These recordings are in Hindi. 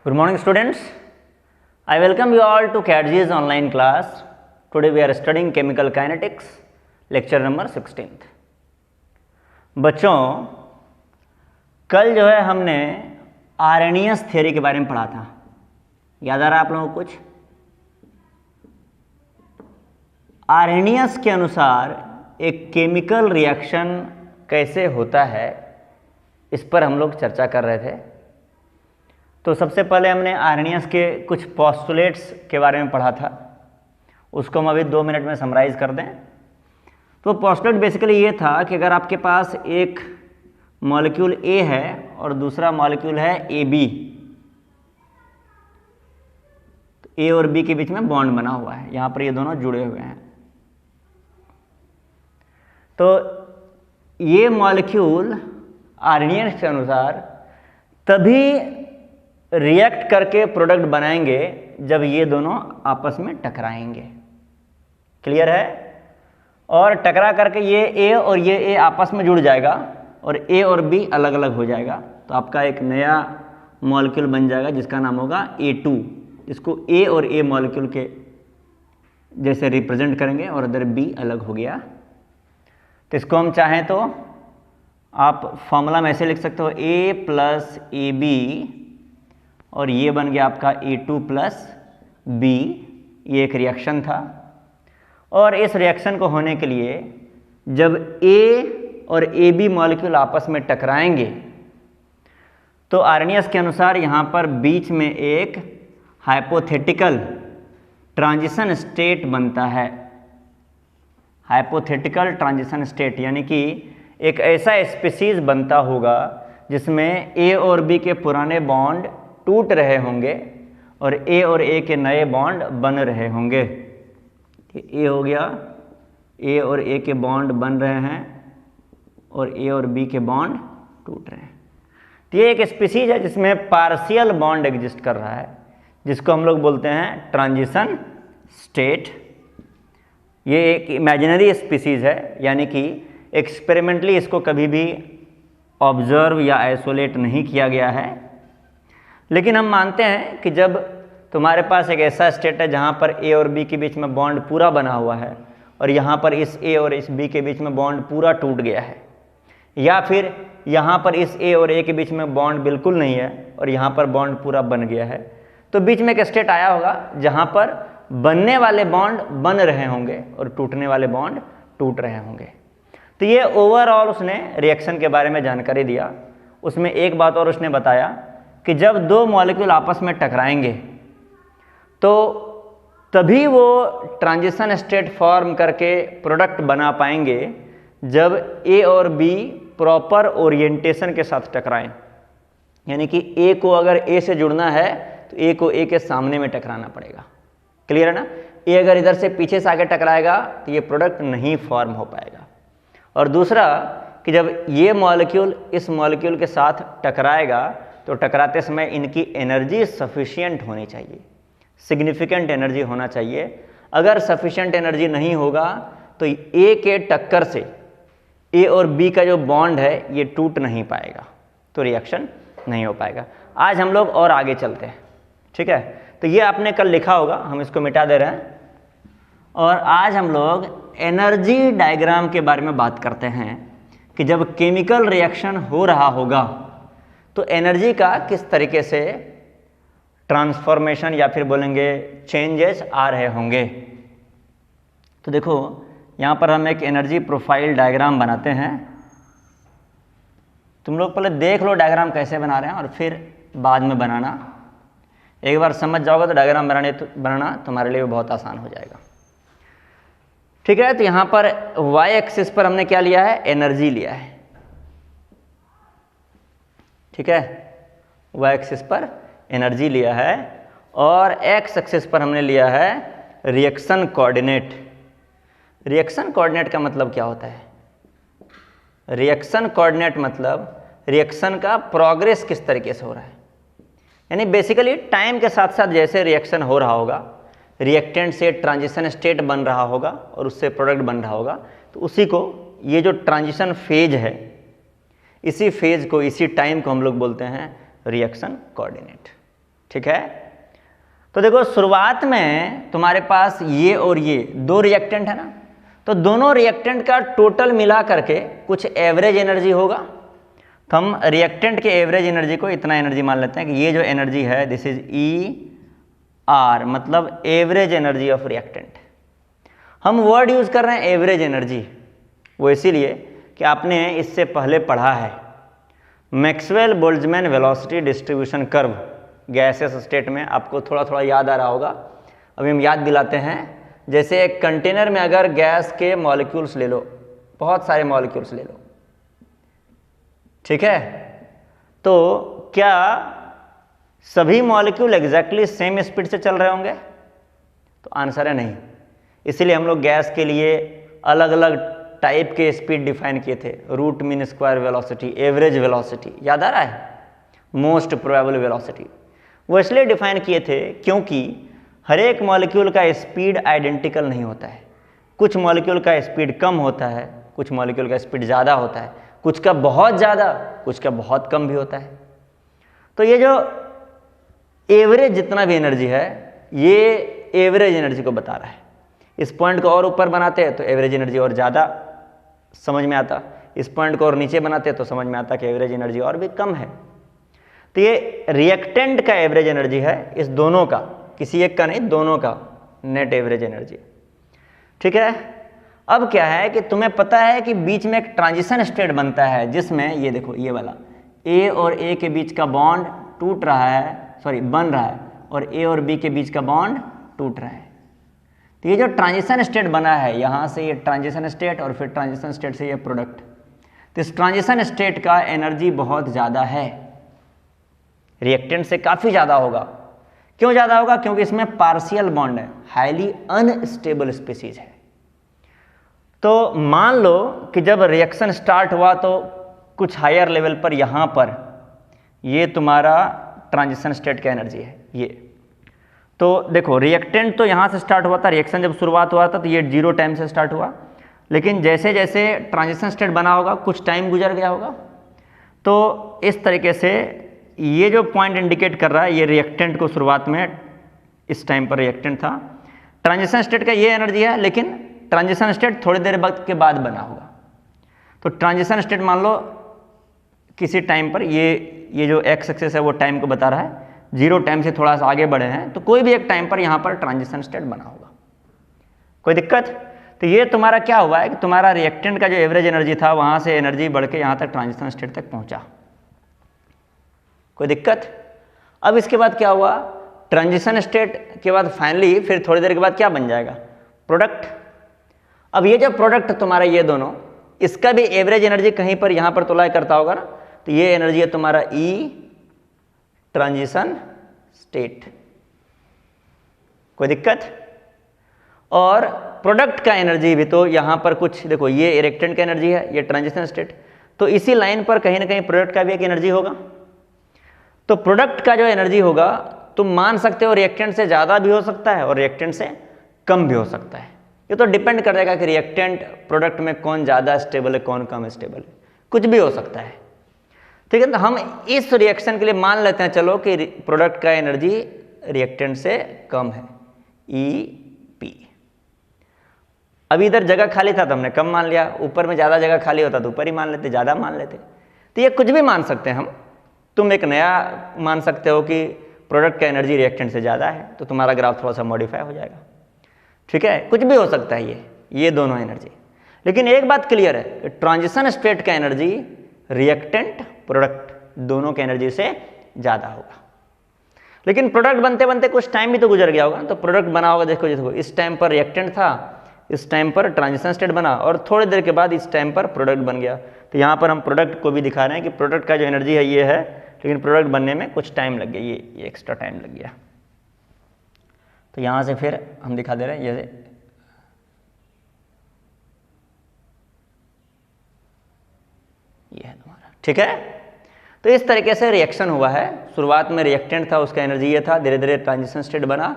Good morning students. I welcome you all to CATG's online class. Today we are studying chemical kinetics, lecture number 16th. बच्चों कल जो है हमने आर्हेनियस थ्योरी के बारे में पढ़ा था, याद आ रहा है आप लोगों को कुछ? आर्हेनियस के अनुसार एक केमिकल रिएक्शन कैसे होता है इस पर हम लोग चर्चा कर रहे थे। तो सबसे पहले हमने आर्हेनियस के कुछ पोस्टुलेट्स के बारे में पढ़ा था, उसको हम अभी 2 मिनट में समराइज कर दें। तो पोस्टुलेट बेसिकली ये था कि अगर आपके पास एक मॉलिक्यूल ए है और दूसरा मॉलिक्यूल है ए बी, तो ए और बी के बीच में बॉन्ड बना हुआ है, यहाँ पर ये दोनों जुड़े हुए हैं। तो ये मॉलिक्यूल आर्हेनियस के अनुसार तभी रिएक्ट करके प्रोडक्ट बनाएंगे जब ये दोनों आपस में टकराएंगे। क्लियर है? और टकरा करके ये ए और ये ए आपस में जुड़ जाएगा और ए और बी अलग अलग हो जाएगा, तो आपका एक नया मॉलिक्यूल बन जाएगा जिसका नाम होगा A2, जिसको ए और ए मॉलिक्यूल के जैसे रिप्रेजेंट करेंगे और अदर बी अलग हो गया। तो इसको हम चाहें तो आप फॉर्मूला में ऐसे लिख सकते हो A प्लस ए बी, और ये बन गया आपका A2 प्लस बी। ये एक रिएक्शन था, और इस रिएक्शन को होने के लिए जब A और ए बी मॉलिक्यूल आपस में टकराएंगे तो आर्हेनियस के अनुसार यहाँ पर बीच में एक हाइपोथेटिकल ट्रांजिशन स्टेट बनता है। हाइपोथेटिकल ट्रांजिशन स्टेट यानी कि एक ऐसा स्पीसीज बनता होगा जिसमें ए और बी के पुराने बॉन्ड टूट रहे होंगे और ए और ए के नए बॉन्ड बन रहे होंगे। ए हो गया, ए और ए के बॉन्ड बन रहे हैं और ए और बी के बॉन्ड टूट रहे हैं। तो ये एक स्पीसीज है जिसमें पार्शियल बॉन्ड एग्जिस्ट कर रहा है, जिसको हम लोग बोलते हैं ट्रांजिशन स्टेट। ये एक इमेजिनरी स्पीसीज है, यानी कि एक्सपेरिमेंटली इसको कभी भी ऑब्जर्व या आइसोलेट नहीं किया गया है। लेकिन हम मानते हैं कि जब तुम्हारे पास एक ऐसा स्टेट है जहाँ पर ए और बी के बीच में बॉन्ड पूरा बना हुआ है और यहाँ पर इस ए और इस बी के बीच में बॉन्ड पूरा टूट गया है, या फिर यहाँ पर इस ए और ए के बीच में बॉन्ड बिल्कुल नहीं है और यहाँ पर बॉन्ड पूरा बन गया है, तो बीच में एक स्टेट आया होगा जहाँ पर बनने वाले बॉन्ड बन रहे होंगे और टूटने वाले बॉन्ड टूट रहे होंगे। तो ये ओवरऑल उसने रिएक्शन के बारे में जानकारी दिया। उसमें एक बात और उसने बताया कि जब दो मॉलिक्यूल आपस में टकराएंगे तो तभी वो ट्रांजिशन स्टेट फॉर्म करके प्रोडक्ट बना पाएंगे जब ए और बी प्रॉपर ओरिएंटेशन के साथ टकराएं। यानी कि ए को अगर ए से जुड़ना है तो ए को ए के सामने में टकराना पड़ेगा। क्लियर है ना? ए अगर इधर से पीछे से आगे टकराएगा तो ये प्रोडक्ट नहीं फॉर्म हो पाएगा। और दूसरा कि जब ये मॉलिक्यूल इस मॉलिक्यूल के साथ टकराएगा तो टकराते समय इनकी एनर्जी सफिशिएंट होनी चाहिए, सिग्निफिकेंट एनर्जी होना चाहिए। अगर सफिशिएंट एनर्जी नहीं होगा तो ए के टक्कर से ए और बी का जो बॉन्ड है ये टूट नहीं पाएगा, तो रिएक्शन नहीं हो पाएगा। आज हम लोग और आगे चलते हैं, ठीक है? तो ये आपने कल लिखा होगा, हम इसको मिटा दे रहे हैं। और आज हम लोग एनर्जी डायग्राम के बारे में बात करते हैं कि जब केमिकल रिएक्शन हो रहा होगा तो एनर्जी का किस तरीके से ट्रांसफॉर्मेशन या फिर बोलेंगे चेंजेस आ रहे होंगे। तो देखो यहाँ पर हम एक एनर्जी प्रोफाइल डायग्राम बनाते हैं। तुम लोग पहले देख लो डायग्राम कैसे बना रहे हैं और फिर बाद में बनाना। एक बार समझ जाओगे तो डायग्राम बनाना तुम्हारे लिए बहुत आसान हो जाएगा। ठीक है? तो यहाँ पर वाई एक्सिस पर हमने क्या लिया है? एनर्जी लिया है। ठीक है? वाई एक्सिस पर एनर्जी लिया है और एक्स एक्सिस पर हमने लिया है रिएक्शन कोऑर्डिनेट। रिएक्शन कोऑर्डिनेट का मतलब क्या होता है? रिएक्शन कोऑर्डिनेट मतलब रिएक्शन का प्रोग्रेस किस तरीके से हो रहा है। यानी बेसिकली टाइम के साथ साथ जैसे रिएक्शन हो रहा होगा, रिएक्टेंट से ट्रांजिशन स्टेट बन रहा होगा और उससे प्रोडक्ट बन रहा होगा, तो उसी को ये जो ट्रांजिशन फेज है, इसी फेज को, इसी टाइम को हम लोग बोलते हैं रिएक्शन कोऑर्डिनेट। ठीक है। तो देखो शुरुआत में तुम्हारे पास ये और ये दो रिएक्टेंट है ना, तो दोनों रिएक्टेंट का टोटल मिला करके कुछ एवरेज एनर्जी होगा। तो हम रिएक्टेंट के एवरेज एनर्जी को इतना एनर्जी मान लेते हैं कि ये जो एनर्जी है दिस इज ER, मतलब एवरेज एनर्जी ऑफ रिएक्टेंट। हम वर्ड यूज कर रहे हैं एवरेज एनर्जी, वो इसीलिए कि आपने इससे पहले पढ़ा है Maxwell Boltzmann velocity distribution curve gases state में, आपको थोड़ा थोड़ा याद आ रहा होगा। अभी हम याद दिलाते हैं। जैसे एक कंटेनर में अगर गैस के मॉलिक्यूल्स ले लो, बहुत सारे मॉलिक्यूल्स ले लो, ठीक है, तो क्या सभी मॉलिक्यूल एग्जैक्टली सेम स्पीड से चल रहे होंगे? तो आंसर है नहीं। इसीलिए हम लोग गैस के लिए अलग अलग टाइप के स्पीड डिफाइन किए थे, root mean square velocity, average velocity, याद आ रहा है, मोस्ट प्रोबेबल वेलोसिटी। वो इसलिए डिफाइन किए थे क्योंकि हर एक मॉलिक्यूल का स्पीड आइडेंटिकल नहीं होता है। कुछ मॉलिक्यूल का स्पीड कम होता है, कुछ मॉलिक्यूल का स्पीड ज़्यादा होता है, कुछ का बहुत ज़्यादा, कुछ का बहुत कम भी होता है। तो ये जो एवरेज जितना भी एनर्जी है ये एवरेज एनर्जी को बता रहा है। इस पॉइंट को और ऊपर बनाते हैं तो एवरेज एनर्जी और ज़्यादा समझ में आता, इस पॉइंट को और नीचे बनाते हैं तो समझ में आता कि एवरेज एनर्जी और भी कम है। तो ये रिएक्टेंट का एवरेज एनर्जी है, इस दोनों का, किसी एक का नहीं, दोनों का नेट एवरेज एनर्जी, ठीक है। अब क्या है कि तुम्हें पता है कि बीच में एक ट्रांजिशन स्टेट बनता है जिसमें ये देखो ये वाला A और A के बीच का बॉन्ड टूट रहा है, सॉरी बन रहा है, और A और B के बीच का बॉन्ड टूट रहा है। तो ये जो ट्रांजिशन स्टेट बना है, यहाँ से ये ट्रांजिशन स्टेट और फिर ट्रांजिशन स्टेट से ये प्रोडक्ट, तो इस ट्रांजिशन स्टेट का एनर्जी बहुत ज़्यादा है, रिएक्टेंट से काफ़ी ज़्यादा होगा। क्यों ज़्यादा होगा? क्योंकि इसमें पार्शियल बॉन्ड है, हाईली अनस्टेबल स्पीसीज है। तो मान लो कि जब रिएक्शन स्टार्ट हुआ तो कुछ हायर लेवल पर यहाँ पर ये तुम्हारा ट्रांजिशन स्टेट का एनर्जी है ये। तो देखो रिएक्टेंट तो यहाँ से स्टार्ट हुआ था, रिएक्शन जब शुरुआत हुआ था तो ये 0 टाइम से स्टार्ट हुआ, लेकिन जैसे जैसे ट्रांजिशन स्टेट बना होगा कुछ टाइम गुजर गया होगा। तो इस तरीके से ये जो पॉइंट इंडिकेट कर रहा है ये रिएक्टेंट को शुरुआत में इस टाइम पर रिएक्टेंट था, ट्रांजिशन स्टेट का ये एनर्जी है, लेकिन ट्रांजिशन स्टेट थोड़ी देर वक्त के बाद बना होगा। तो ट्रांजिशन स्टेट मान लो किसी टाइम पर ये जो एक्स एक्सिस है वो टाइम को बता रहा है, 0 टाइम से थोड़ा सा आगे बढ़े हैं तो कोई भी एक टाइम पर यहाँ पर ट्रांजिशन स्टेट बना होगा। कोई दिक्कत? तो ये तुम्हारा क्या हुआ है कि तुम्हारा रिएक्टेंट का जो एवरेज एनर्जी था वहाँ से एनर्जी बढ़ के यहाँ तक ट्रांजिशन स्टेट तक पहुँचा। कोई दिक्कत? अब इसके बाद क्या हुआ, ट्रांजिशन स्टेट के बाद फाइनली फिर थोड़ी देर के बाद क्या बन जाएगा, प्रोडक्ट। अब ये जो प्रोडक्ट तुम्हारा ये दोनों, इसका भी एवरेज एनर्जी कहीं पर यहाँ पर तोलाई करता होगा ना, तो ये एनर्जी है तुम्हारा E ट्रांजिशन स्टेट। कोई दिक्कत? और प्रोडक्ट का एनर्जी भी तो यहाँ पर कुछ देखो, ये रिएक्टेंट का एनर्जी है, ये ट्रांजिशन स्टेट, तो इसी लाइन पर कहीं ना कहीं प्रोडक्ट का भी एक एनर्जी होगा। तो प्रोडक्ट का जो एनर्जी होगा तुम मान सकते हो रिएक्टेंट से ज़्यादा भी हो सकता है और रिएक्टेंट से कम भी हो सकता है। ये तो डिपेंड कर जाएगा कि रिएक्टेंट प्रोडक्ट में कौन ज़्यादा स्टेबल है कौन कम स्टेबल है, कुछ भी हो सकता है, ठीक है। तो हम इस रिएक्शन के लिए मान लेते हैं चलो कि प्रोडक्ट का एनर्जी रिएक्टेंट से कम है, EP। अभी इधर जगह खाली था तो हमने कम मान लिया, ऊपर में ज़्यादा जगह खाली होता तो ऊपर ही मान लेते, ज़्यादा मान लेते। तो ये कुछ भी मान सकते हैं हम। तुम एक नया मान सकते हो कि प्रोडक्ट का एनर्जी रिएक्टेंट से ज़्यादा है तो तुम्हारा ग्राफ थोड़ा सा मॉडिफाई हो जाएगा, ठीक है। कुछ भी हो सकता है ये दोनों एनर्जी। लेकिन एक बात क्लियर है कि ट्रांजिशन स्टेट का एनर्जी रिएक्टेंट प्रोडक्ट दोनों के एनर्जी से ज़्यादा होगा। लेकिन प्रोडक्ट बनते बनते कुछ टाइम भी तो गुजर गया होगा, तो प्रोडक्ट बना होगा, देखो देखो इस टाइम पर रिएक्टेंट था, इस टाइम पर ट्रांजिशन स्टेट बना और थोड़ी देर के बाद इस टाइम पर प्रोडक्ट बन गया। तो यहाँ पर हम प्रोडक्ट को भी दिखा रहे हैं कि प्रोडक्ट का जो एनर्जी है ये है, लेकिन प्रोडक्ट बनने में कुछ टाइम लग गया, ये एक्स्ट्रा टाइम लग गया। तो यहाँ से फिर हम दिखा दे रहे हैं ये है तुम्हारा, ठीक है। तो इस तरीके से रिएक्शन हुआ है। शुरुआत में रिएक्टेंट था, उसका एनर्जी ये था, धीरे धीरे ट्रांजिशन स्टेट बना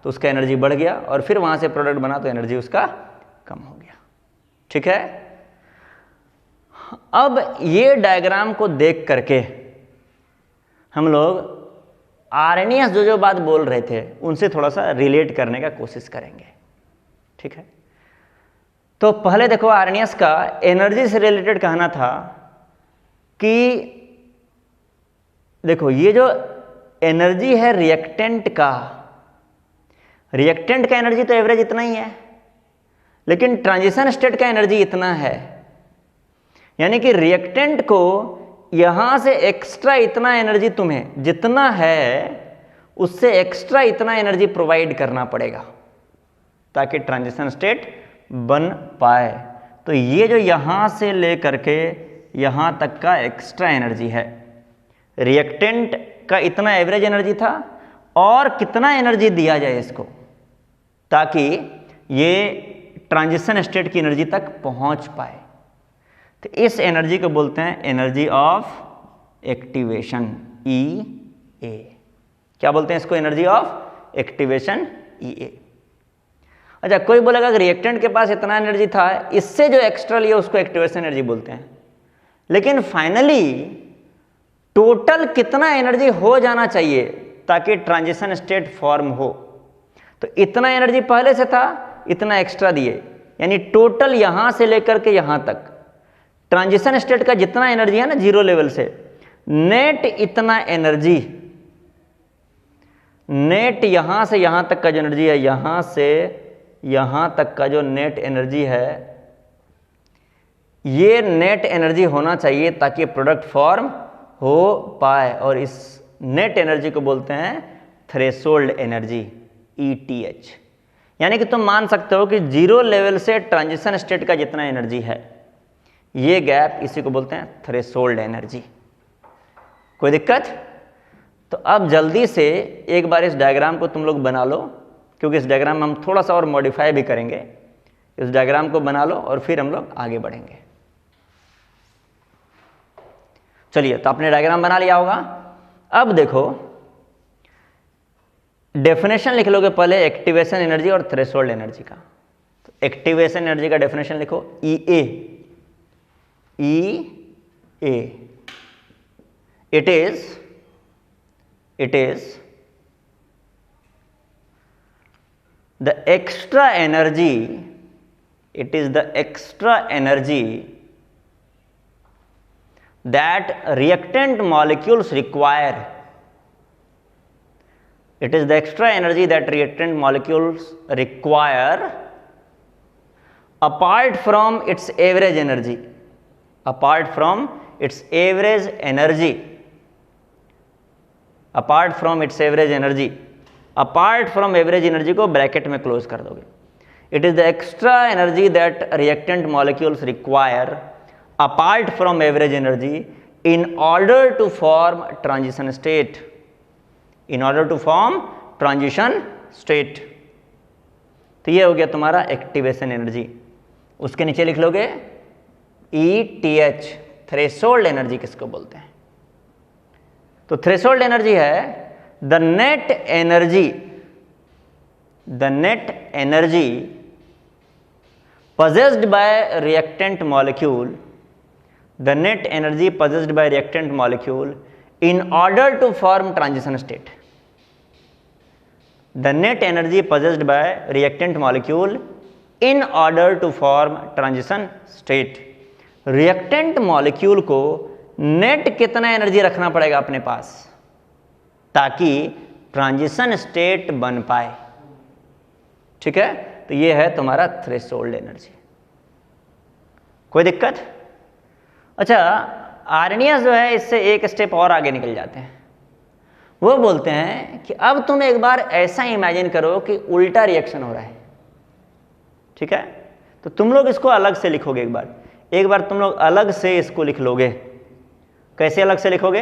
तो उसका एनर्जी बढ़ गया और फिर वहाँ से प्रोडक्ट बना तो एनर्जी उसका कम हो गया, ठीक है। अब ये डायग्राम को देख करके हम लोग आर्नियस जो बात बोल रहे थे उनसे थोड़ा सा रिलेट करने का कोशिश करेंगे, ठीक है। तो पहले देखो, आर्नियस का एनर्जी से रिलेटेड कहना था कि देखो ये जो एनर्जी है रिएक्टेंट का एनर्जी तो एवरेज इतना ही है, लेकिन ट्रांजिशन स्टेट का एनर्जी इतना है, यानी कि रिएक्टेंट को यहां से एक्स्ट्रा इतना एनर्जी तुम्हें जितना है उससे एक्स्ट्रा इतना एनर्जी प्रोवाइड करना पड़ेगा ताकि ट्रांजिशन स्टेट बन पाए। तो ये जो यहां से लेकर के यहां तक का एक्स्ट्रा एनर्जी है, रिएक्टेंट का इतना एवरेज एनर्जी था और कितना एनर्जी दिया जाए इसको ताकि ये ट्रांजिशन स्टेट की एनर्जी तक पहुंच पाए। तो इस एनर्जी को बोलते हैं एनर्जी ऑफ एक्टिवेशन, EA। क्या बोलते हैं इसको? Energy of activation, EA। अच्छा, कोई बोलेगा कि रिएक्टेंट के पास इतना एनर्जी था, इससे जो एक्स्ट्रा लिया उसको एक्टिवेशन एनर्जी बोलते हैं, लेकिन फाइनली टोटल कितना एनर्जी हो जाना चाहिए ताकि ट्रांजिशन स्टेट फॉर्म हो? तो इतना एनर्जी पहले से था, इतना एक्स्ट्रा दिए, यानी टोटल यहां से लेकर के यहां तक ट्रांजिशन स्टेट का जितना एनर्जी है ना जीरो लेवल से, नेट इतना एनर्जी, नेट यहां से यहां तक का जो एनर्जी है, यहां से यहां तक का जो नेट एनर्जी है, ये नेट एनर्जी होना चाहिए ताकि प्रोडक्ट फॉर्म हो पाए, और इस नेट एनर्जी को बोलते हैं थ्रेशोल्ड एनर्जी, ETH। यानी कि तुम मान सकते हो कि जीरो लेवल से ट्रांजिशन स्टेट का जितना एनर्जी है, ये गैप, इसी को बोलते हैं थ्रेशोल्ड एनर्जी। कोई दिक्कत? तो अब जल्दी से एक बार इस डायग्राम को तुम लोग बना लो, क्योंकि इस डायग्राम में हम थोड़ा सा और मॉडिफाई भी करेंगे। इस डायग्राम को बना लो और फिर हम लोग आगे बढ़ेंगे। चलिए, तो आपने डायग्राम बना लिया होगा। अब देखो, डेफिनेशन लिख लोगे पहले एक्टिवेशन एनर्जी और थ्रेशोल्ड एनर्जी का। तो एक्टिवेशन एनर्जी का डेफिनेशन लिखो, EA। It is the extra energy, it is the extra energy that reactant molecules require. It is the extra energy that reactant molecules require apart from its average energy, apart from its average energy, apart from its average energy, apart from average energy को ब्रैकेट में क्लोज कर दोगे। It is the extra energy that reactant molecules require apart from average energy in order to form transition state, in order to form transition state. तो ये हो गया तुम्हारा एक्टिवेशन एनर्जी। उसके नीचे लिख लोगे ETH, थ्रेशोल्ड एनर्जी किसको बोलते हैं? तो थ्रेशोल्ड एनर्जी है the net energy possessed by reactant molecule, the net energy possessed by reactant molecule in order to form transition state, the net energy possessed by reactant molecule in order to form transition state। reactant molecule को net कितना एनर्जी रखना पड़ेगा अपने पास ताकि ट्रांजिशन स्टेट बन पाए, ठीक है? तो ये है तुम्हारा थ्रेशोल्ड एनर्जी। कोई दिक्कत? अच्छा, आर्नियस जो है इससे एक स्टेप और आगे निकल जाते हैं। वो बोलते हैं कि अब तुम एक बार ऐसा इमेजिन करो कि उल्टा रिएक्शन हो रहा है, ठीक है? तो तुम लोग इसको अलग से लिखोगे। एक बार तुम लोग अलग से इसको लिख लोगे। कैसे अलग से लिखोगे?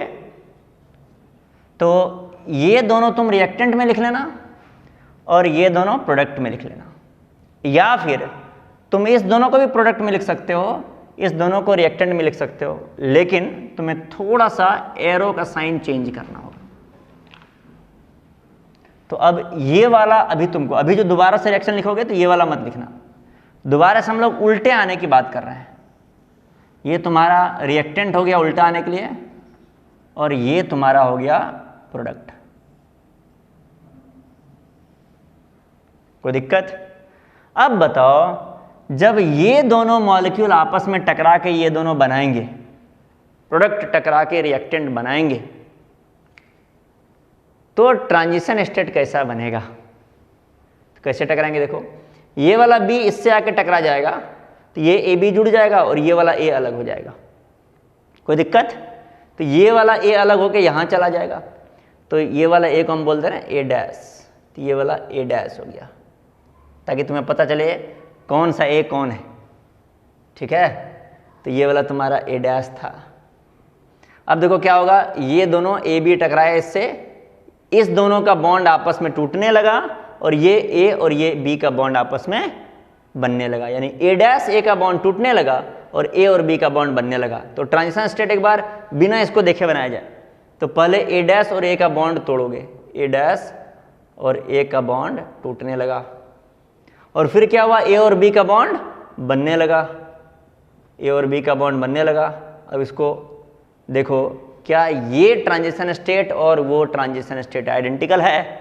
तो ये दोनों तुम रिएक्टेंट में लिख लेना और ये दोनों प्रोडक्ट में लिख लेना, या फिर तुम इस दोनों को भी प्रोडक्ट में लिख सकते हो, इस दोनों को रिएक्टेंट में लिख सकते हो, लेकिन तुम्हें थोड़ा सा एरो का साइन चेंज करना होगा। तो अब ये वाला अभी जो दोबारा से रिएक्शन लिखोगे तो ये वाला मत लिखना। दोबारा से हम लोग उल्टे आने की बात कर रहे हैं। ये तुम्हारा रिएक्टेंट हो गया उल्टा आने के लिए और ये तुम्हारा हो गया प्रोडक्ट। कोई दिक्कत? अब बताओ जब ये दोनों मॉलिक्यूल आपस में टकरा के ये दोनों बनाएंगे, प्रोडक्ट टकरा के रिएक्टेंट बनाएंगे, तो ट्रांजिशन स्टेट कैसा बनेगा? तो कैसे टकराएंगे? देखो ये वाला बी इससे आके टकरा जाएगा तो ये ए बी जुड़ जाएगा और ये वाला ए अलग हो जाएगा। कोई दिक्कत? तो ये वाला ए अलग होके यहाँ चला जाएगा, तो ये वाला ए को हम बोलते हैं ए डैश, तो ये वाला ए डैश हो गया, ताकि तुम्हें पता चले कौन सा ए कौन है। ठीक है, तो ये वाला तुम्हारा ए डैश था। अब देखो क्या होगा, ये दोनों ए बी टकराए इससे, इस दोनों का बॉन्ड आपस में टूटने लगा और ये ए और ये बी का बॉन्ड आपस में बनने लगा, यानी ए डैश ए का बॉन्ड टूटने लगा और ए और बी का बॉन्ड बनने लगा। तो ट्रांजिशन स्टेट एक बार बिना इसको देखे बनाया जाए तो पहले ए डैश और ए का बॉन्ड तोड़ोगे, ए डैश और ए का बॉन्ड टूटने लगा, और फिर क्या हुआ, ए और बी का बॉन्ड बनने लगा, ए और बी का बॉन्ड बनने लगा। अब इसको देखो, क्या ये ट्रांजिशन स्टेट और वो ट्रांजिशन स्टेट आइडेंटिकल है?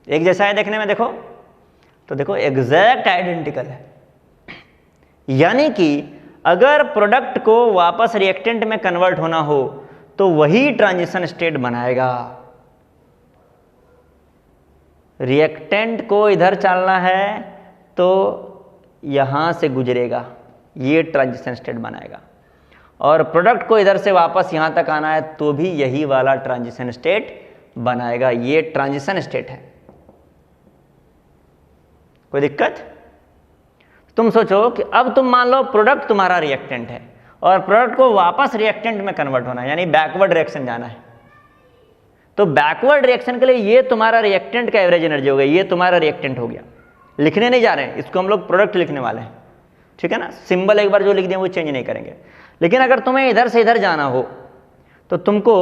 एक जैसा है देखने में? देखो तो देखो एग्जैक्ट आइडेंटिकल है। यानी कि अगर प्रोडक्ट को वापस रिएक्टेंट में कन्वर्ट होना हो तो वही ट्रांजिशन स्टेट बनाएगा। रिएक्टेंट को इधर चलना है तो यहां से गुजरेगा, ये ट्रांजिशन स्टेट बनाएगा, और प्रोडक्ट को इधर से वापस यहां तक आना है तो भी यही वाला ट्रांजिशन स्टेट बनाएगा। ये ट्रांजिशन स्टेट है। कोई दिक्कत? तुम सोचो कि अब तुम मान लो प्रोडक्ट तुम्हारा रिएक्टेंट है और प्रोडक्ट को वापस रिएक्टेंट में कन्वर्ट होना है, यानी बैकवर्ड रिएक्शन जाना है। तो बैकवर्ड रिएक्शन के लिए ये तुम्हारा रिएक्टेंट का एवरेज एनर्जी हो गया, ये तुम्हारा रिएक्टेंट हो गया। लिखने नहीं जा रहे हैं इसको, हम लोग प्रोडक्ट लिखने वाले हैं। ठीक है ना, सिंबल एक बार जो लिख दिया वो चेंज नहीं करेंगे। लेकिन अगर तुम्हें इधर से इधर जाना हो तो तुमको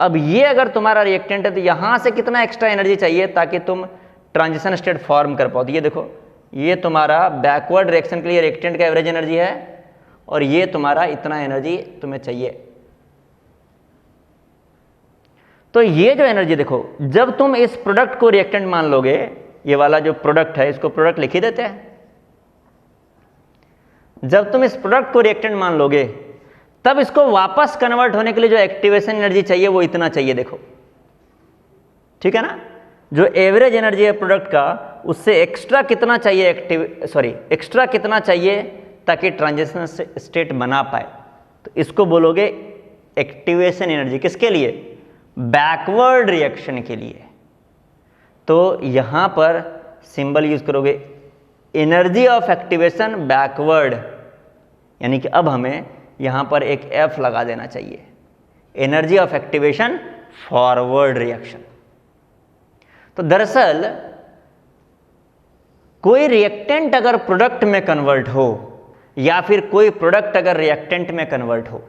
अब ये अगर तुम्हारा रिएक्टेंट है तो यहां से कितना एक्स्ट्रा एनर्जी चाहिए ताकि तुम ट्रांजिशन स्टेट फॉर्म कर पाओ। तो ये देखो, ये तुम्हारा बैकवर्ड रिएक्शन के लिए रिएक्टेंट का एवरेज एनर्जी है और ये तुम्हारा इतना एनर्जी तुम्हें चाहिए। तो ये जो एनर्जी देखो, जब तुम इस प्रोडक्ट को रिएक्टेंट मान लोगे, ये वाला जो प्रोडक्ट है इसको प्रोडक्ट लिख ही देते हैं। जब तुम इस प्रोडक्ट को रिएक्टेंट मान लोगे तब इसको वापस कन्वर्ट होने के लिए जो एक्टिवेशन एनर्जी चाहिए वो इतना चाहिए। देखो ठीक है ना, जो एवरेज एनर्जी है प्रोडक्ट का उससे एक्स्ट्रा कितना चाहिए, एक्स्ट्रा कितना चाहिए ताकि ट्रांजिशन स्टेट बना पाए, तो इसको बोलोगे एक्टिवेशन एनर्जी। किसके लिए? बैकवर्ड रिएक्शन के लिए। तो यहां पर सिंबल यूज करोगे एनर्जी ऑफ एक्टिवेशन बैकवर्ड, यानी कि अब हमें यहां पर एक एफ लगा देना चाहिए, energy of activation forward reaction. तो दरअसल कोई रिएक्टेंट अगर प्रोडक्ट में कन्वर्ट हो या फिर कोई प्रोडक्ट अगर रिएक्टेंट में कन्वर्ट हो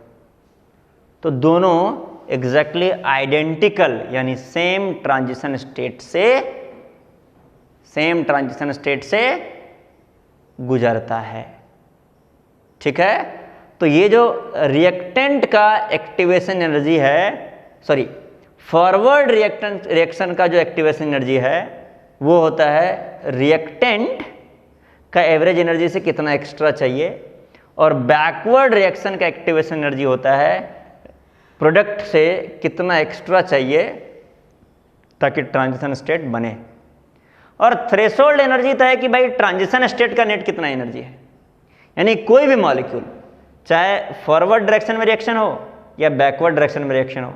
तो दोनों एग्जैक्टली आइडेंटिकल यानी सेम ट्रांजिशन स्टेट से गुजरता है। ठीक है, तो ये जो रिएक्टेंट का एक्टिवेशन एनर्जी है, फॉरवर्ड रिएक्शन का जो एक्टिवेशन एनर्जी है वो होता है रिएक्टेंट का एवरेज एनर्जी से कितना एक्स्ट्रा चाहिए, और बैकवर्ड रिएक्शन का एक्टिवेशन एनर्जी होता है प्रोडक्ट से कितना एक्स्ट्रा चाहिए ताकि ट्रांजिशन स्टेट बने। और थ्रेशोल्ड एनर्जी तय है कि भाई ट्रांजिशन स्टेट का नेट कितना एनर्जी है, यानी कोई भी मॉलिक्यूल चाहे फॉरवर्ड डायरेक्शन में रिएक्शन हो या बैकवर्ड डायरेक्शन में रिएक्शन हो,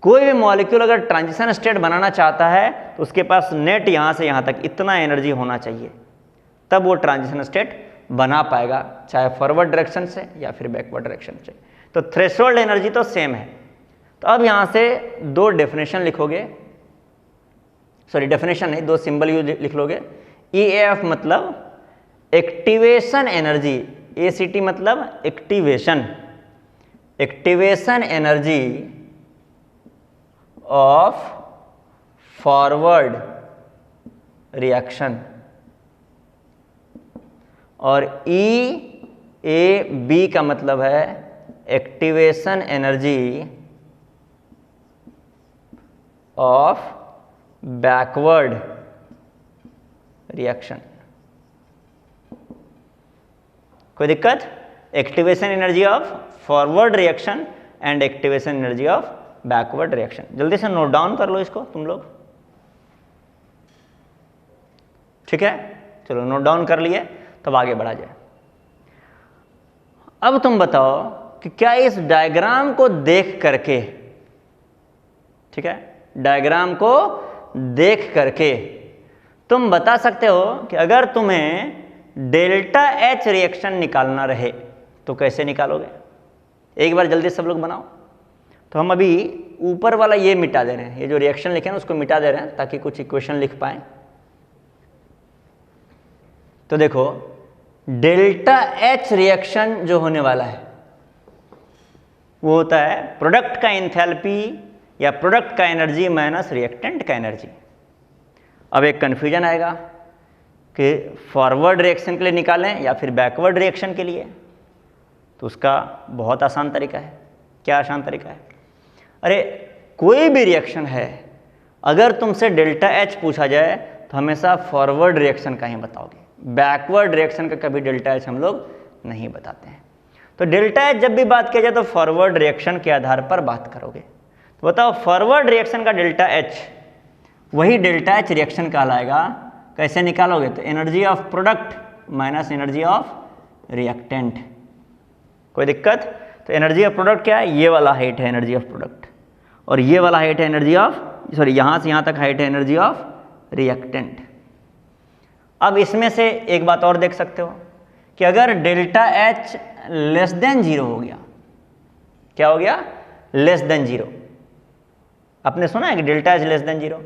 कोई भी मॉलिक्यूल अगर ट्रांजिशन स्टेट बनाना चाहता है तो उसके पास नेट यहां से यहां तक इतना एनर्जी होना चाहिए, तब वो ट्रांजिशन स्टेट बना पाएगा, चाहे फॉरवर्ड डायरेक्शन से या फिर बैकवर्ड डायरेक्शन से। तो थ्रेशोल्ड एनर्जी तो सेम है। तो अब यहां से दो डेफिनेशन लिखोगे, डेफिनेशन नहीं, दो सिंबल यूज लिख लोगे। EAF मतलब एक्टिवेशन एनर्जी, ACT मतलब activation energy of forward reaction, और EAB का मतलब है activation energy of backward reaction. कोई दिक्कत? Activation energy of forward reaction and activation energy of backward reaction. जल्दी से नोट डाउन कर लो इसको तुम लोग, ठीक है? चलो नोट डाउन कर लिए, तब आगे बढ़ा जाए। अब तुम बताओ कि क्या इस डायग्राम को देख करके, ठीक है, डायग्राम को देख करके तुम बता सकते हो कि अगर तुम्हें डेल्टा एच रिएक्शन निकालना रहे तो कैसे निकालोगे? एक बार जल्दी सब लोग बनाओ। तो हम अभी ऊपर वाला ये मिटा दे रहे हैं, ये जो रिएक्शन लिखे हैं उसको मिटा दे रहे हैं ताकि कुछ इक्वेशन लिख पाएं। तो देखो, डेल्टा एच रिएक्शन जो होने वाला है वो होता है प्रोडक्ट का एंथैल्पी या प्रोडक्ट का एनर्जी माइनस रिएक्टेंट का एनर्जी। अब एक कन्फ्यूजन आएगा कि फॉरवर्ड रिएक्शन के लिए निकालें या फिर बैकवर्ड रिएक्शन के लिए। तो उसका बहुत आसान तरीका है। क्या आसान तरीका है? अरे कोई भी रिएक्शन है, अगर तुमसे डेल्टा एच पूछा जाए तो हमेशा फॉरवर्ड रिएक्शन का ही बताओगे, बैकवर्ड रिएक्शन का कभी डेल्टा एच हम लोग नहीं बताते हैं। तो डेल्टा एच जब भी बात किया जाए तो फॉरवर्ड रिएक्शन के आधार पर बात करोगे। तो बताओ, फॉरवर्ड रिएक्शन का डेल्टा एच वही डेल्टा एच रिएक्शन कहलाएगा। कैसे निकालोगे? तो energy of product minus energy of reactant. कोई दिक्कत? तो एनर्जी ऑफ प्रोडक्ट क्या है? ये वाला हाइट है एनर्जी ऑफ प्रोडक्ट, और ये वाला हाइट है एनर्जी ऑफ, सॉरी यहाँ से यहाँ तक हाइट है एनर्जी ऑफ रिएक्टेंट। अब इसमें से एक बात और देख सकते हो कि अगर delta H less than zero हो गया, क्या हो गया? Less than zero. आपने सुना है कि delta H less than zero.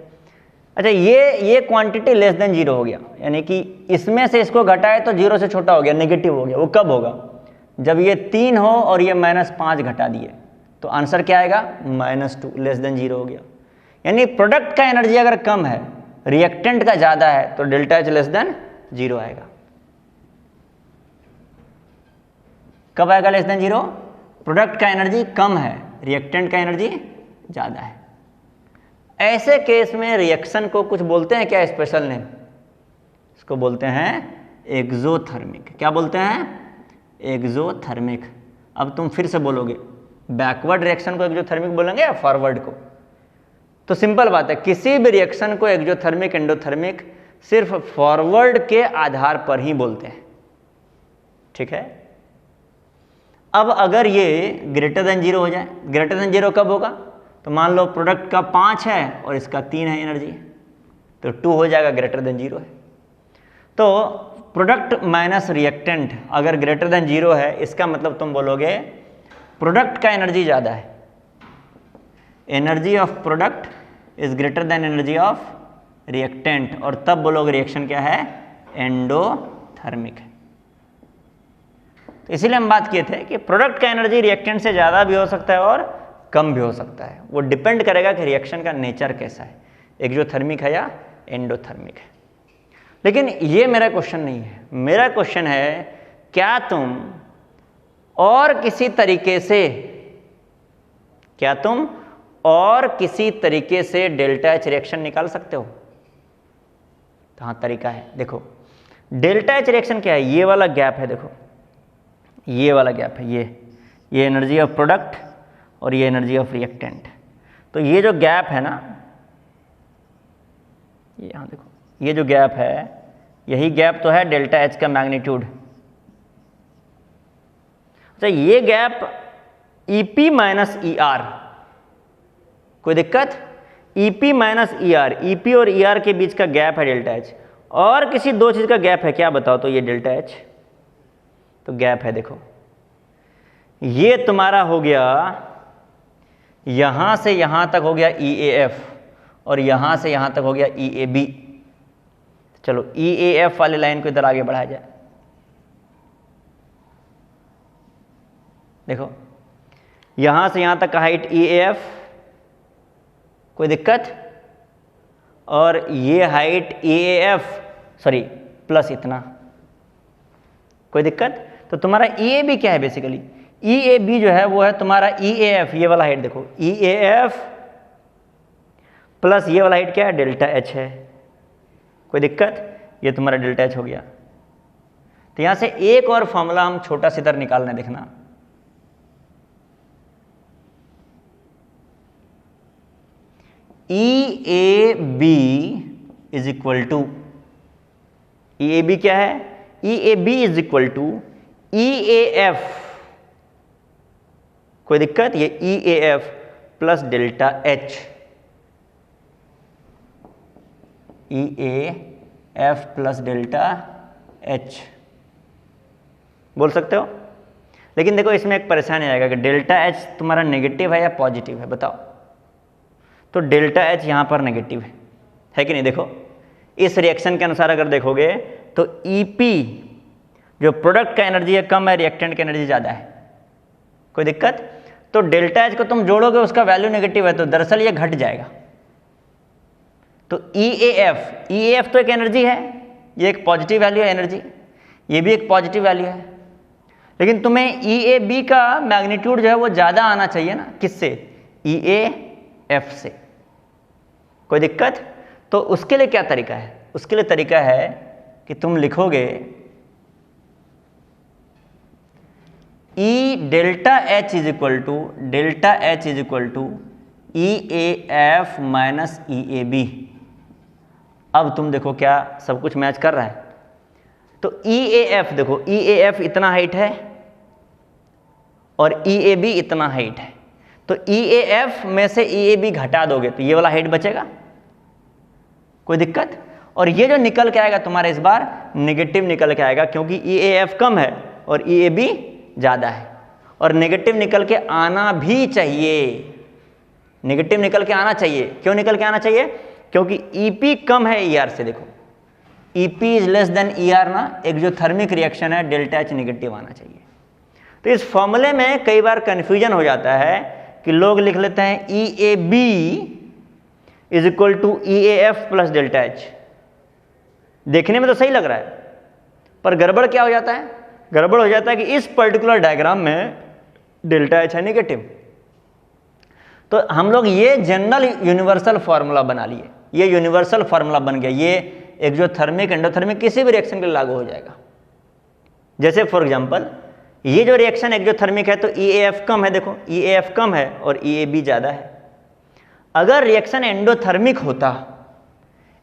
अच्छा, ये क्वांटिटी लेस देन जीरो हो गया, यानी कि इसमें से इसको घटाए तो जीरो से छोटा हो गया, नेगेटिव हो गया। वो कब होगा? जब ये 3 हो और ये -5 घटा दिए, तो आंसर क्या आएगा? -2, लेस देन जीरो हो गया। यानी प्रोडक्ट का एनर्जी अगर कम है, रिएक्टेंट का ज़्यादा है, तो delta H less than zero आएगा। कब आएगा लेस देन जीरो? प्रोडक्ट का एनर्जी कम है, रिएक्टेंट का एनर्जी ज़्यादा है। ऐसे केस में रिएक्शन को कुछ बोलते हैं क्या? स्पेशल नेम, इसको बोलते हैं एक्सोथर्मिक। क्या बोलते हैं? एक्सोथर्मिक। अब तुम फिर से बोलोगे, बैकवर्ड रिएक्शन को एक्सोथर्मिक बोलेंगे या फॉरवर्ड को? तो सिंपल बात है, किसी भी रिएक्शन को एक्सोथर्मिक एंडोथर्मिक सिर्फ फॉरवर्ड के आधार पर ही बोलते हैं, ठीक है? अब अगर ये ग्रेटर देन जीरो हो जाए, ग्रेटर देन जीरो कब होगा? तो मान लो प्रोडक्ट का 5 है और इसका 3 है एनर्जी, तो 2 हो जाएगा, ग्रेटर देन जीरो है। तो प्रोडक्ट माइनस रिएक्टेंट अगर ग्रेटर देन जीरो है, इसका मतलब तुम बोलोगे प्रोडक्ट का एनर्जी ज़्यादा है, energy of product is greater than energy of reactant, और तब बोलोगे रिएक्शन क्या है? एंडोथर्मिक है। तो इसीलिए हम बात किए थे कि प्रोडक्ट का एनर्जी रिएक्टेंट से ज़्यादा भी हो सकता है और कम भी हो सकता है। वो डिपेंड करेगा कि रिएक्शन का नेचर कैसा है, एक्सोथर्मिक है या एंडोथर्मिक है। लेकिन ये मेरा क्वेश्चन नहीं है। मेरा क्वेश्चन है, क्या तुम और किसी तरीके से, क्या तुम और किसी तरीके से डेल्टा एच रिएक्शन निकाल सकते हो? तो हाँ, तरीका है। देखो, डेल्टा एच रिएक्शन क्या है? ये वाला गैप है, देखो ये वाला गैप है, ये एनर्जी ऑफ प्रोडक्ट और ये एनर्जी ऑफ रिएक्टेंट। तो ये जो गैप है ना, ये यहाँ देखो, ये जो गैप है, यही गैप तो है डेल्टा एच का मैग्नीट्यूड। अच्छा, ये गैप EP माइनस ER, कोई दिक्कत? EP माइनस ER, EP और ER के बीच का गैप है डेल्टा एच, और किसी दो चीज़ का गैप है, क्या बताओ? तो ये डेल्टा एच, तो गैप है। देखो, ये तुम्हारा हो गया, यहां से यहां तक हो गया EAF, और यहां से यहां तक हो गया EAB। चलो EAF वाली लाइन को इधर आगे बढ़ाया जाए। देखो, यहां से यहां तक का हाइट EAF, कोई दिक्कत? और ये हाइट EAF, सॉरी प्लस इतना, कोई दिक्कत? तो तुम्हारा EAB क्या है? बेसिकली EAB जो है वो है तुम्हारा EAF, ये वाला हाइट देखो, EAF प्लस ये वाला हाइट क्या है? डेल्टा एच है। कोई दिक्कत? ये तुम्हारा डेल्टा एच हो गया। तो यहां से एक और फॉर्मूला हम छोटा सा इधर निकालना, देखना। E A B is equal to, E A B क्या है, E A B is equal to E A F, कोई दिक्कत, ये E A F plus delta H, E A F plus delta H बोल सकते हो। लेकिन देखो इसमें एक परेशानी आएगा कि डेल्टा एच तुम्हारा नेगेटिव है या पॉजिटिव है, बताओ। तो डेल्टा एच यहां पर नेगेटिव है कि नहीं। देखो इस रिएक्शन के अनुसार अगर देखोगे तो ईपी जो प्रोडक्ट का एनर्जी है कम है, रिएक्टेंट की एनर्जी ज़्यादा है, कोई दिक्कत। तो डेल्टा एच को तुम जोड़ोगे उसका वैल्यू नेगेटिव है, तो दरअसल ये घट जाएगा। तो ई ए एफ तो एक एनर्जी है, ये एक पॉजिटिव वैल्यू है एनर्जी, ये भी एक पॉजिटिव वैल्यू है। लेकिन तुम्हें ई ए बी का मैग्नीट्यूड जो है वो ज़्यादा आना चाहिए ना, किससे, ई ए एफ से, कोई दिक्कत। तो उसके लिए क्या तरीका है, उसके लिए तरीका है कि तुम लिखोगे E delta H is equal to E A F minus E A B. अब तुम देखो क्या सब कुछ मैच कर रहा है। तो ई ए एफ देखो, ई ए एफ इतना हाइट है और ई ए बी इतना हाइट है, तो ई ए एफ में से ई ए बी घटा दोगे तो ये वाला हाइट बचेगा, कोई दिक्कत। और ये जो निकल के आएगा तुम्हारे इस बार नेगेटिव निकल के आएगा, क्योंकि ई ए एफ कम है और ई ए बी ज़्यादा है, और नेगेटिव निकल के आना भी चाहिए, नेगेटिव निकल के आना चाहिए। क्यों निकल के आना चाहिए, क्योंकि ईपी कम है ईआर से। देखो EP is less than ER ना, एक जो थर्मिक रिएक्शन है डेल्टा एच नेगेटिव आना चाहिए। तो इस फॉर्मूले में कई बार कन्फ्यूजन हो जाता है कि लोग लिख लेते हैं E A B is equal to E A F plus delta H. देखने में तो सही लग रहा है, पर गड़बड़ क्या हो जाता है, गड़बड़ हो जाता है कि इस पर्टिकुलर डायग्राम में डेल्टा एच है नेगेटिव। तो हम लोग ये जनरल यूनिवर्सल फार्मूला बना लिए, ये यूनिवर्सल फार्मूला बन गया, ये एक जो थर्मिक एंडोथर्मिक किसी भी रिएक्शन के लिए लागू हो जाएगा। जैसे फॉर एग्जांपल ये जो रिएक्शन एक्जोथर्मिक है तो ई ए एफ कम है, देखो ई ए एफ कम है और ई ए बी ज़्यादा है। अगर रिएक्शन एंडोथर्मिक होता,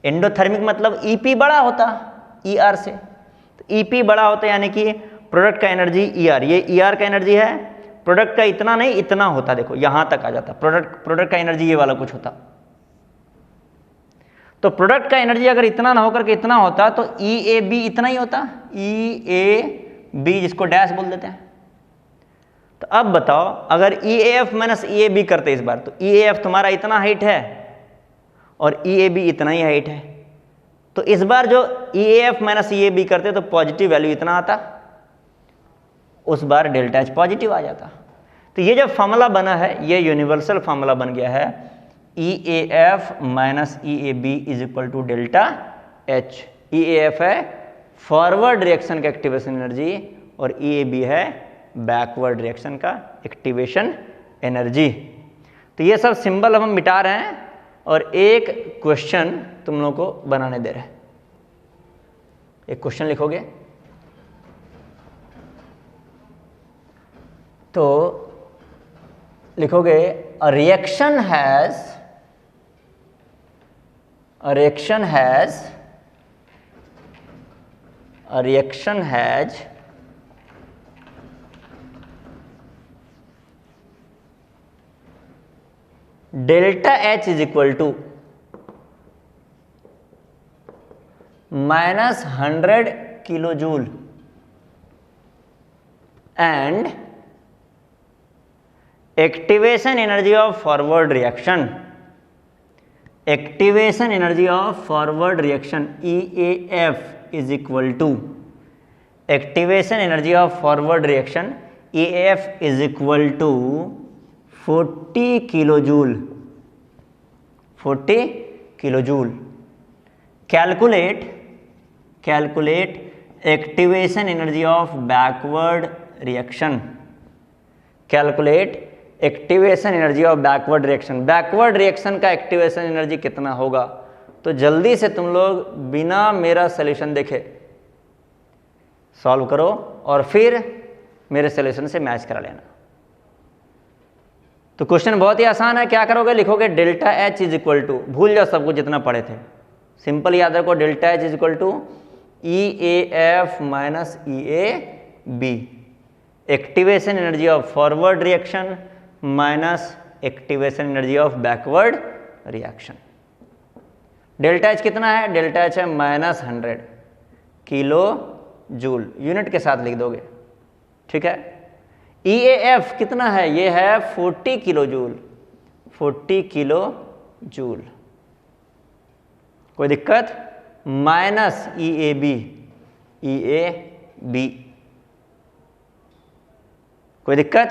एंडोथर्मिक मतलब ई पी बड़ा होता ई आर से, तो ई पी बड़ा होता यानी कि प्रोडक्ट का एनर्जी ई आर, ये ई आर का एनर्जी है, प्रोडक्ट का इतना नहीं इतना होता, देखो यहाँ तक आ जाता, प्रोडक्ट का एनर्जी ये वाला कुछ होता। तो प्रोडक्ट का एनर्जी अगर इतना ना होकर के इतना होता तो ई ए बी इतना ही होता, ई ए बी जिसको डैश बोल देते हैं। तो अब बताओ अगर E A F minus E A B करते इस बार, तो ई ए एफ तुम्हारा इतना हाइट है और ई ए बी इतना ही हाइट है, तो इस बार जो E A F minus E A B करते तो पॉजिटिव वैल्यू इतना आता, उस बार डेल्टा एच पॉजिटिव आ जाता। तो ये जो फार्मूला बना है ये यूनिवर्सल फार्मूला बन गया है, E A F minus E A B is equal to delta H. E A F है फॉरवर्ड रिएक्शन का एक्टिवेशन एनर्जी और ई ए बी है बैकवर्ड रिएक्शन का एक्टिवेशन एनर्जी। तो ये सब सिंबल हम मिटा रहे हैं और एक क्वेश्चन तुम लोगों को बनाने दे रहे हैं। एक क्वेश्चन लिखोगे तो लिखोगे a reaction has delta H is equal to minus 100 kilojoule and activation energy of forward reaction EAF is equal to activation energy of forward reaction EAF is equal to 40 kilojoule. Calculate activation energy of backward reaction. Backward reaction का एक्टिवेशन एनर्जी कितना होगा तो जल्दी से तुम लोग बिना मेरा सॉल्यूशन देखे सॉल्व करो और फिर मेरे सॉल्यूशन से मैच करा लेना। तो क्वेश्चन बहुत ही आसान है, क्या करोगे, लिखोगे delta H is equal to, भूल जाओ सब कुछ जितना पढ़े थे, सिंपल याद रखो, delta H is equal to E A F minus E A B, activation energy of forward reaction minus activation energy of backward reaction. Delta H कितना है, डेल्टा एच है -100 किलो जूल, यूनिट के साथ लिख दोगे, ठीक है। ई ए एफ कितना है, ये है 40 किलो जूल, 40 किलो जूल, कोई दिक्कत, minus E A B, E A B, कोई दिक्कत।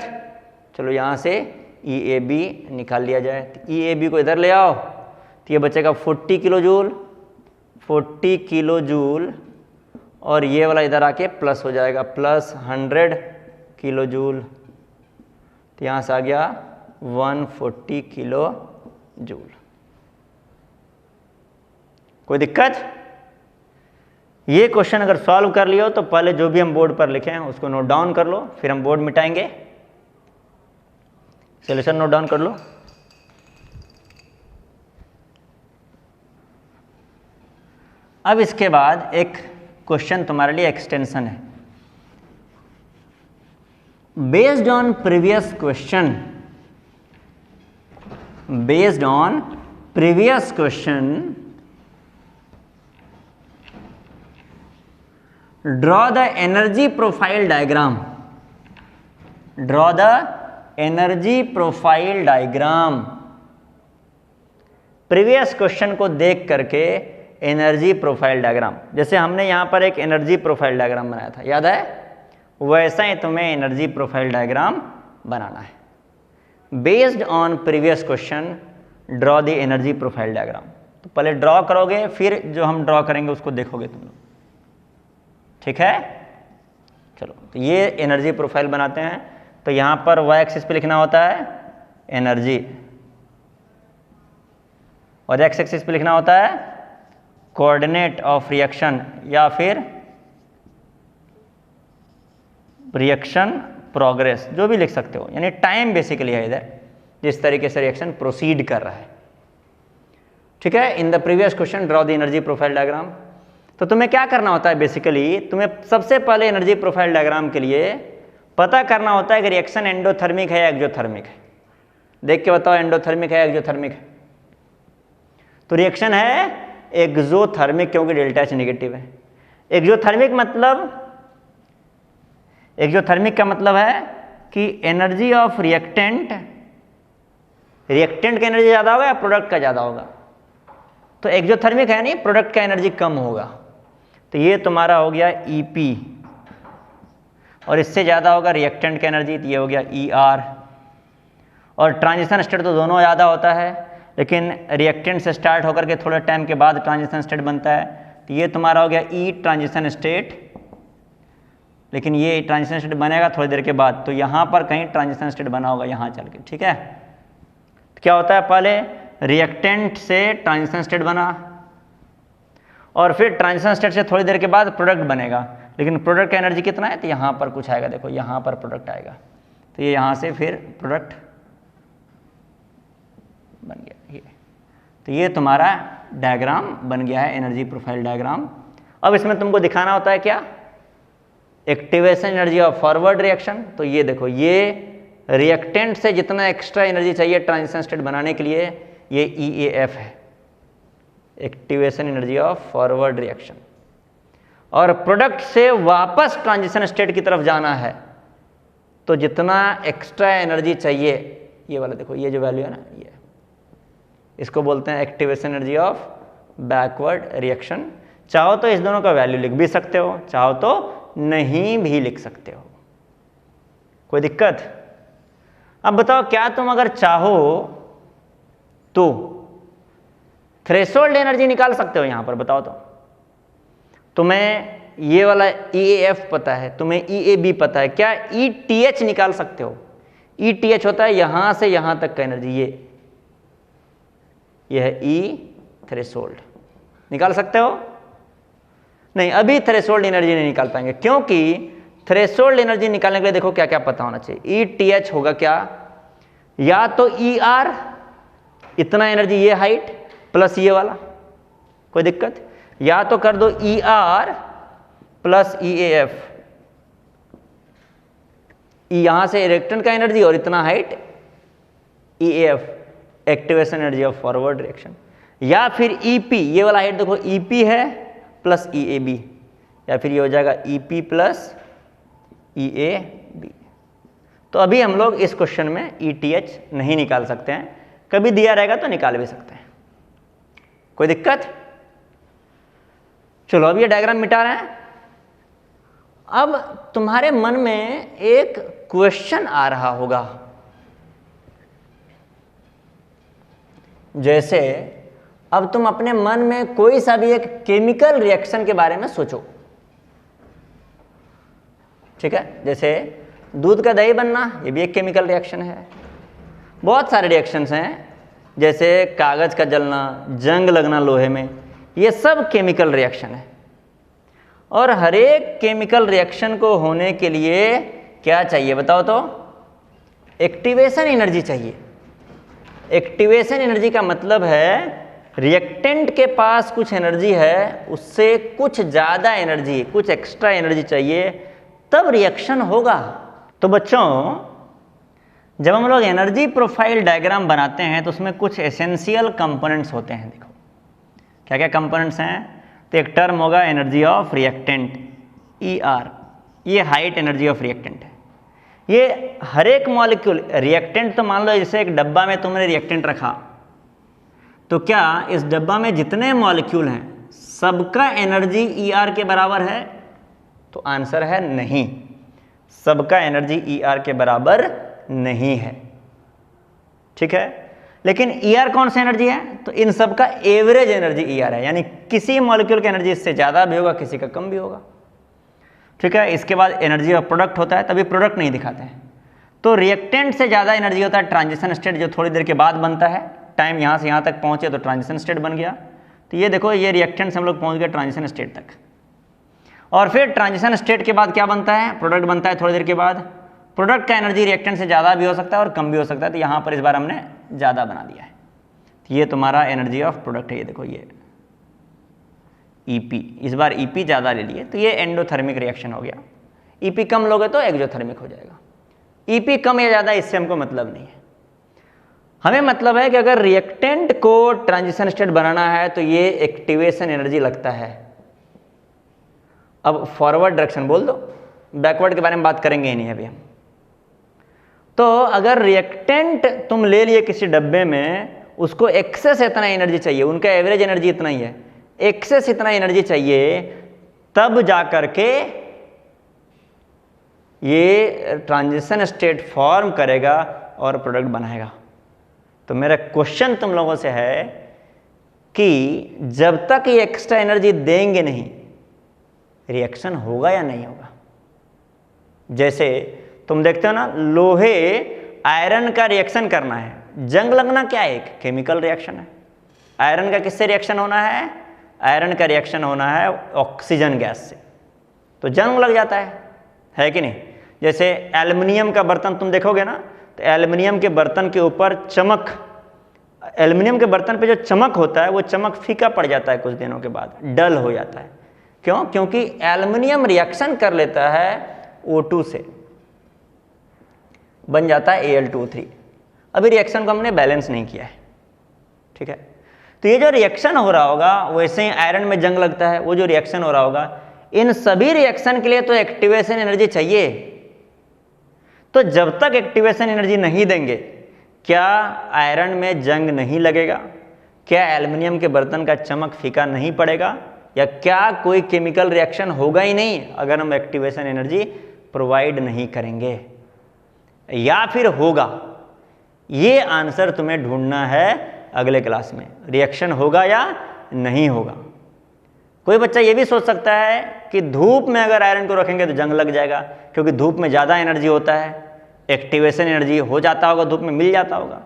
चलो यहां से ई ए बी निकाल लिया जाए, तो ई ए बी को इधर ले आओ, तो ये बचेगा 40 किलो जूल, 40 किलो जूल, और ये वाला इधर आके प्लस हो जाएगा, प्लस 100 किलो जूल, तो यहाँ से आ गया 140 किलो जूल, कोई दिक्कत। ये क्वेश्चन अगर सॉल्व कर लियो तो पहले जो भी हम बोर्ड पर लिखे हैं उसको नोट डाउन कर लो, फिर हम बोर्ड मिटाएंगे, सॉल्यूशन नोट डाउन कर लो। अब इसके बाद एक क्वेश्चन तुम्हारे लिए एक्सटेंशन है, based on previous question, based on previous question draw the energy profile diagram, draw the energy profile diagram. Previous question को देख करके एनर्जी प्रोफाइल डायग्राम, जैसे हमने यहां पर एक एनर्जी प्रोफाइल डायग्राम बनाया था, याद है, वैसा ही तुम्हें एनर्जी प्रोफाइल डायग्राम बनाना है। Based on previous question draw the energy profile diagram, तो पहले ड्रॉ करोगे, फिर जो हम ड्रॉ करेंगे उसको देखोगे तुम लोग, ठीक है। चलो, तो ये एनर्जी प्रोफाइल बनाते हैं, तो यहां पर वाई एक्सिस पे लिखना होता है एनर्जी, और एक्स एक्सिस पे लिखना होता है कोऑर्डिनेट ऑफ रिएक्शन या फिर रिएक्शन प्रोग्रेस, जो भी लिख सकते हो, यानी टाइम बेसिकली है इधर, जिस तरीके से रिएक्शन प्रोसीड कर रहा है, ठीक है। In the previous question draw the energy profile diagram. तो तुम्हें क्या करना होता है, बेसिकली तुम्हें सबसे पहले एनर्जी प्रोफाइल डायग्राम के लिए पता करना होता है कि रिएक्शन एंडोथर्मिक है या एक्सोथर्मिक है। देख के बताओ, एंडोथर्मिक है या एक्सोथर्मिक है, तो रिएक्शन है एक्सोथर्मिक, क्योंकि डेल्टा एच नेगेटिव है। एक्सोथर्मिक मतलब, एक्सोथर्मिक का मतलब है कि एनर्जी ऑफ रिएक्टेंट, रिएक्टेंट का एनर्जी ज़्यादा होगा या प्रोडक्ट का ज़्यादा होगा, तो एक्सोथर्मिक है नहीं, प्रोडक्ट का एनर्जी कम होगा, तो ये तुम्हारा हो गया EP, और इससे ज़्यादा होगा रिएक्टेंट का एनर्जी, तो ये हो गया ER। और ट्रांजिशन स्टेट तो दोनों ज़्यादा होता है, लेकिन रिएक्टेंट से स्टार्ट होकर के थोड़े टाइम के बाद ट्रांजिशन स्टेट बनता है, तो ये तुम्हारा हो गया E ट्रांजिशन स्टेट, लेकिन ये ट्रांजिशन स्टेट बनेगा थोड़ी देर के बाद, तो यहाँ पर कहीं ट्रांजिशन स्टेट बना होगा यहाँ चल के, ठीक है। तो क्या होता है, पहले रिएक्टेंट से ट्रांजिशन स्टेट बना, और फिर ट्रांजिशन स्टेट से थोड़ी देर के बाद प्रोडक्ट बनेगा, लेकिन प्रोडक्ट का एनर्जी कितना है, तो यहाँ पर कुछ आएगा, देखो यहाँ पर प्रोडक्ट आएगा, तो ये यहाँ से फिर प्रोडक्ट बन गया ये, तो ये तुम्हारा डायग्राम बन गया है, एनर्जी प्रोफाइल डायग्राम। अब इसमें तुमको दिखाना होता है क्या, activation energy of forward reaction, तो ये देखो, ये रिएक्टेंट से जितना एक्स्ट्रा एनर्जी चाहिए ट्रांजिशन स्टेट बनाने के लिए, ये EAF है, activation energy of forward reaction. और प्रोडक्ट से वापस ट्रांजिशन स्टेट की तरफ जाना है, तो जितना एक्स्ट्रा एनर्जी चाहिए, ये वाला देखो, ये जो वैल्यू है ना, ये इसको बोलते हैं activation energy of backward reaction. चाहो तो इस दोनों का वैल्यू लिख भी सकते हो, चाहो तो नहीं भी लिख सकते हो, कोई दिक्कत। अब बताओ, क्या तुम अगर चाहो तो थ्रेशोल्ड एनर्जी निकाल सकते हो यहां पर, बताओ तो। तुम्हें ये वाला EAF पता है, तुम्हें EAB पता है, क्या ETH निकाल सकते हो। ETH होता है यहां से यहां तक का एनर्जी, ये है E थ्रेशोल्ड, निकाल सकते हो? नहीं, अभी थ्रेशोल्ड एनर्जी नहीं निकाल पाएंगे, क्योंकि थ्रेशोल्ड एनर्जी निकालने के लिए देखो क्या क्या पता होना चाहिए। ETH होगा क्या, या तो ER इतना एनर्जी, ये हाइट प्लस ये वाला, कोई दिक्कत, या तो कर दो ER प्लस EAF, यहां से रिएक्टेंट का एनर्जी और इतना height EAF, activation energy of forward reaction, या फिर EP, ये वाला हाइट देखो EP है प्लस EAB, या फिर ये हो जाएगा EP प्लस EAB। तो अभी हम लोग इस क्वेश्चन में ETH नहीं निकाल सकते हैं, कभी दिया रहेगा तो निकाल भी सकते हैं, कोई दिक्कत? चलो अब ये डायग्राम मिटा रहे हैं। अब तुम्हारे मन में एक क्वेश्चन आ रहा होगा, जैसे अब तुम अपने मन में कोई सा भी एक केमिकल रिएक्शन के बारे में सोचो, ठीक है? जैसे दूध का दही बनना, ये भी एक केमिकल रिएक्शन है। बहुत सारे रिएक्शंस हैं, जैसे कागज का जलना, जंग लगना लोहे में, ये सब केमिकल रिएक्शन है। और हर एक केमिकल रिएक्शन को होने के लिए क्या चाहिए बताओ तो? एक्टिवेशन एनर्जी चाहिए। एक्टिवेशन एनर्जी का मतलब है रिएक्टेंट के पास कुछ एनर्जी है, उससे कुछ ज़्यादा एनर्जी, कुछ एक्स्ट्रा एनर्जी चाहिए, तब रिएक्शन होगा। तो बच्चों, जब हम लोग एनर्जी प्रोफाइल डायग्राम बनाते हैं तो उसमें कुछ एसेंशियल कंपोनेंट्स होते हैं। देखो क्या क्या कंपोनेंट्स हैं। तो एक टर्म होगा एनर्जी ऑफ रिएक्टेंट, ER, ये हाइट एनर्जी ऑफ रिएक्टेंट है। ये हर एक मॉलिक्यूल रिएक्टेंट, तो मान लो जैसे एक डब्बा में तुमने रिएक्टेंट रखा, तो क्या इस डब्बा में जितने मॉलिक्यूल हैं सबका एनर्जी ER के बराबर है? तो आंसर है नहीं, सबका एनर्जी ER के बराबर नहीं है, ठीक है? लेकिन ER कौन सी एनर्जी है? तो इन सब का एवरेज एनर्जी ER है, यानी किसी मॉलिक्यूल की एनर्जी इससे ज़्यादा भी होगा, किसी का कम भी होगा, ठीक है? इसके बाद एनर्जी ऑफ प्रोडक्ट होता है, तभी प्रोडक्ट नहीं दिखाते हैं। तो रिएक्टेंट से ज़्यादा एनर्जी होता है ट्रांजिशन स्टेट, जो थोड़ी देर के बाद बनता है, टाइम यहाँ से यहाँ तक पहुँचे तो ट्रांजिशन स्टेट बन गया। तो ये देखो, ये रिएक्टेंट से हम लोग पहुँच गए ट्रांजिशन स्टेट तक, और फिर ट्रांजिशन स्टेट के बाद क्या बनता है? प्रोडक्ट बनता है थोड़ी देर के बाद। प्रोडक्ट का एनर्जी रिएक्टेंट से ज़्यादा भी हो सकता है और कम भी हो सकता है, तो यहाँ पर इस बार हमने ज़्यादा बना दिया है। तो ये तुम्हारा एनर्जी ऑफ प्रोडक्ट है, ये देखो ये EP, इस बार EP ज़्यादा ले लिए, तो ये एंडोथर्मिक रिएक्शन हो गया। EP कम लोगे तो एक्सोथर्मिक हो जाएगा। EP कम या ज़्यादा इससे हमको मतलब नहीं है, हमें मतलब है कि अगर रिएक्टेंट को ट्रांजिशन स्टेट बनाना है तो ये एक्टिवेशन एनर्जी लगता है। अब फॉरवर्ड डायरेक्शन बोल दो, बैकवर्ड के बारे में बात करेंगे ही नहीं अभी हम। तो अगर रिएक्टेंट तुम ले लिए किसी डब्बे में, उसको एक्सेस इतना एनर्जी चाहिए, उनका एवरेज एनर्जी इतना ही है, एक्सेस इतना एनर्जी चाहिए, तब जा करके ये ट्रांजिशन स्टेट फॉर्म करेगा और प्रोडक्ट बनाएगा। तो मेरा क्वेश्चन तुम लोगों से है कि जब तक ये एक्स्ट्रा एनर्जी देंगे नहीं, रिएक्शन होगा या नहीं होगा? जैसे तुम देखते हो ना, लोहे आयरन का रिएक्शन करना है, जंग लगना क्या है? एक केमिकल रिएक्शन है। आयरन का किससे रिएक्शन होना है? आयरन का रिएक्शन होना है ऑक्सीजन गैस से, तो जंग लग जाता है कि नहीं? जैसे एल्युमिनियम का बर्तन तुम देखोगे ना, तो एल्युमिनियम के बर्तन के ऊपर चमक, एल्युमिनियम के बर्तन पे जो चमक होता है वो चमक फीका पड़ जाता है, कुछ दिनों के बाद डल हो जाता है। क्यों? क्योंकि एल्युमिनियम रिएक्शन कर लेता है O2 से, बन जाता है Al2O3। अभी रिएक्शन को हमने बैलेंस नहीं किया है, ठीक है? तो ये जो रिएक्शन हो रहा होगा, वैसे ही आयरन में जंग लगता है, वो जो रिएक्शन हो रहा होगा, इन सभी रिएक्शन के लिए तो एक्टिवेशन एनर्जी चाहिए। तो जब तक एक्टिवेशन एनर्जी नहीं देंगे, क्या आयरन में जंग नहीं लगेगा? क्या एल्युमिनियम के बर्तन का चमक फीका नहीं पड़ेगा? या क्या कोई केमिकल रिएक्शन होगा ही नहीं अगर हम एक्टिवेशन एनर्जी प्रोवाइड नहीं करेंगे? या फिर होगा? ये आंसर तुम्हें ढूंढना है अगले क्लास में, रिएक्शन होगा या नहीं होगा। कोई बच्चा ये भी सोच सकता है कि धूप में अगर आयरन को रखेंगे तो जंग लग जाएगा, क्योंकि धूप में ज़्यादा एनर्जी होता है, एक्टिवेशन एनर्जी हो जाता होगा, धूप में मिल जाता होगा।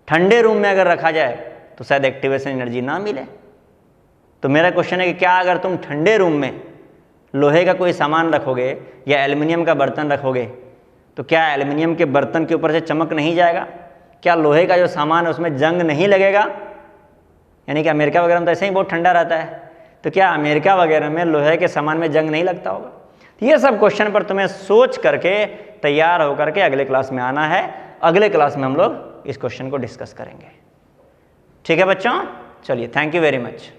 ठंडे रूम में अगर रखा जाए तो शायद एक्टिवेशन एनर्जी ना मिले, तो मेरा क्वेश्चन है कि क्या अगर तुम ठंडे रूम में लोहे का कोई सामान रखोगे या एल्युमिनियम का बर्तन रखोगे तो क्या एल्युमिनियम के बर्तन के ऊपर से चमक नहीं जाएगा? क्या लोहे का जो सामान है उसमें जंग नहीं लगेगा? यानी कि अमेरिका वगैरह में तो ऐसे ही बहुत ठंडा रहता है, तो क्या अमेरिका वगैरह में लोहे के सामान में जंग नहीं लगता होगा? ये सब क्वेश्चन पर तुम्हें सोच करके तैयार होकर के अगले क्लास में आना है। अगले क्लास में हम लोग इस क्वेश्चन को डिस्कस करेंगे। ठीक है बच्चों, चलिए, थैंक यू वेरी मच।